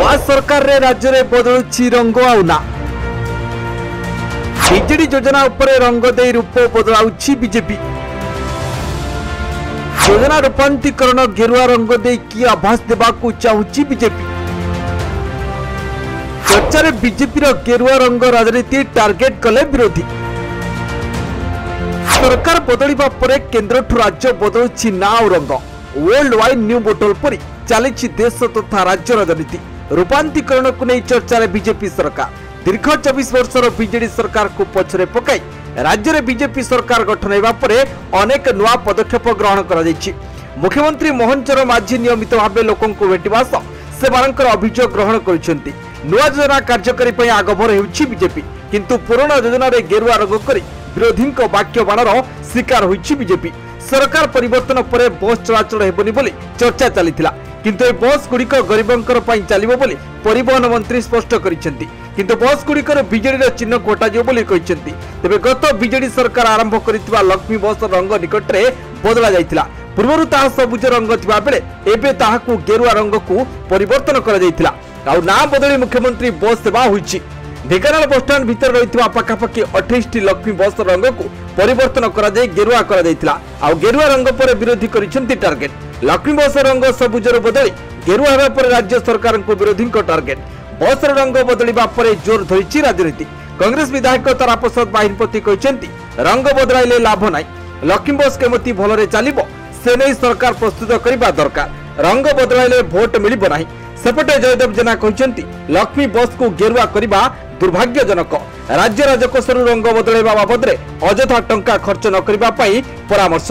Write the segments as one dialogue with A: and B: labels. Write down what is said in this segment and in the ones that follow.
A: नवा सरकार रे राज्य रे बदलुछि रंग आउना बीजेडी योजना उपरे रंग दे रूप बदलाउछि बीजेपी योजना रूपांतरीकरण गेरुआ रंग दे की आभास देबाकू चाहुछि बीजेपी चर्चा रे बीजेपी रो गेरुआ रंग राजनीति टार्गेट कले विरोधी सरकार बदलिबा परे केंद्र ठु राज्य बदलुछि नाव रंग वर्ल्ड वाइड न्यू बोटल परी चली देश तथा राज्य राजनीति रूपांतरीकरण को नहीं चर्चा रे बीजेपी सरकार दीर्घ 24 वर्षर बीजेडी सरकार को पछरे पकाई राज्य रे बीजेपी सरकार गठन हेबा परे अनेक नुआ पदक्षेप ग्रहण करा जायछि। मुख्यमंत्री मोहन चरण माझी नियमित भाव लोकों को भेटिबा सह सेमानकर अभियोग ग्रहण करिसेंति। नुआ योजना कार्यकारी पई आगभर हेउछि बीजेपी किंतु पुराना योजना रे गेरुआ रंग करी विरोधी वाक्य बाणर शिकार होइछि बीजेपी। सरकार परिवर्तन पर बस चलाचल हेबनी बोली चर्चा चलीथिला किंतु ए बस गुड़िक गरीबंकर पई चलिबो बोली परिवहन मंत्री स्पष्ट करिसेंति किंतु बस गुड़िकर बीजेडी चिन्ह कोटा जो बोली कहिसेंति। तेबे गत बीजेडी सरकार आरंभ करितबा लक्ष्मी बस रंग निकट रे बदला जायतिला पूर्वरु ताहा सबुज रंग थिबा बेले एबे ताहाकू गेरुआ रंग को परिवर्तन करा जायतिला आ ना बदली मुख्यमंत्री बस सेवा होइछि। ढेंकानाल बस स्टैंड भीतर रहितबा पाखापाखि 28 लक्ष्मी बस रंग को परिवर्तन करा जाय गेरुआ करा जायतिला आ गेरुआ रंग पर विरोधी करिसेंति टार्गेट। लक्ष्मी बस रंग सबुजर बदली गेरुआ हेबा पर राज्य सरकार को विरोधी टार्गेट। बस रंग बदलिबा परे जोर धरिछि राजनीति। कांग्रेस विधायक ताराप्रसाद बाहिनपति कहिसेंति रंग बदलाइले लाभ नाही लक्ष्मी बस केमती भलरे चलिबो से नहीं सरकार प्रस्तुत करिबा दरकार रंग बदलाइले भोट मिलिबो नाही। सेपटे जयदेव जेना कहिसेंति लक्ष्मी बस को गेरुआ करिबा दुर्भाग्यजनक राज्य राजकोषर रंग बदलाइबा बाबद रे अजथा टंका खर्च न करिबा पई परामर्श।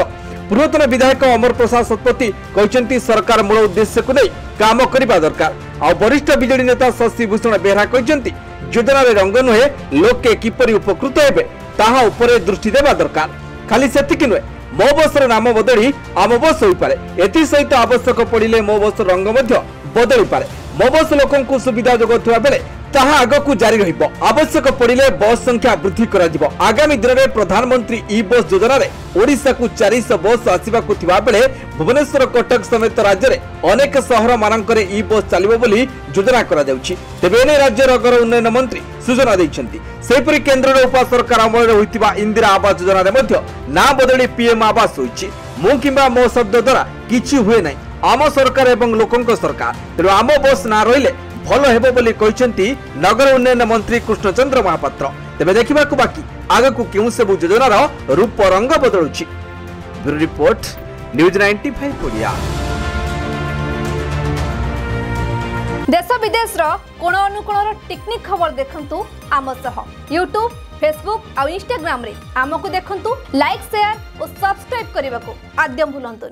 A: पूर्वतन विधायक अमर प्रसाद शतपथी कहिसेंति सरकार मूल उद्देश्य को नहीं काम करिबा दरकार। आ वरिष्ठ बीजेडी नेता शशि भूषण बेहरा कहिसेंति योजना रे रंग नुहे लोके किपरि उपकृत हेबे ताहा उपरे दृष्टि देबा दरकार। खाली सेतिकि नुहे मो बसर नाम बदली आम बस होई पारे एथि सहित आवश्यक पड़िले मो बस रंग मध्य बदली पारे। मो बस लोकन को सुविधा जोगथुवा बेले ताहा आगकू जारी रहिबो आवश्यक पड़िले बस संख्या वृद्धि करा जिवो। आगामी दिन में प्रधानमंत्री ई बस योजना रे ओडिशा को 400 बस आसीबाकू थिबा बेले भुवनेश्वर कटक समेत राज्य रे अनेक शहर मानकरे ई बस चलिबो बोली योजना करा जाउछि। तेबे ने राज्य नगर उन्नयन मंत्री सूचना दैछन्ति। सेपरि केंद्र रे उपा सरकार अमल रे होइतिबा इंदिरा आवास योजना रे मध्य ना बदली पीएम आवास होइछि। मो किबा मो शब्द द्वारा किछि हुए नै आम सरकार एवं लोकंक सरकार तेणु आम बस ना रहिले भल हेबो बोली कहिसेंति नगर उन्नयन मंत्री कृष्णचंद्र महापात्र। तेबे देखिबाकू बाकी आगकू केउ सबु योजनार रूप रंग बदलुछि। Bureau report news 95 Odia.
B: देश विदेश रो कोण अनुकोणर टेक्निक खबर देखंतु आम सह यूट्यूब फेसबुक और इंस्टाग्राम रे आमको देखंतु लाइक शेयर और सब्सक्राइब करने को आद्यम भूलंतुनि।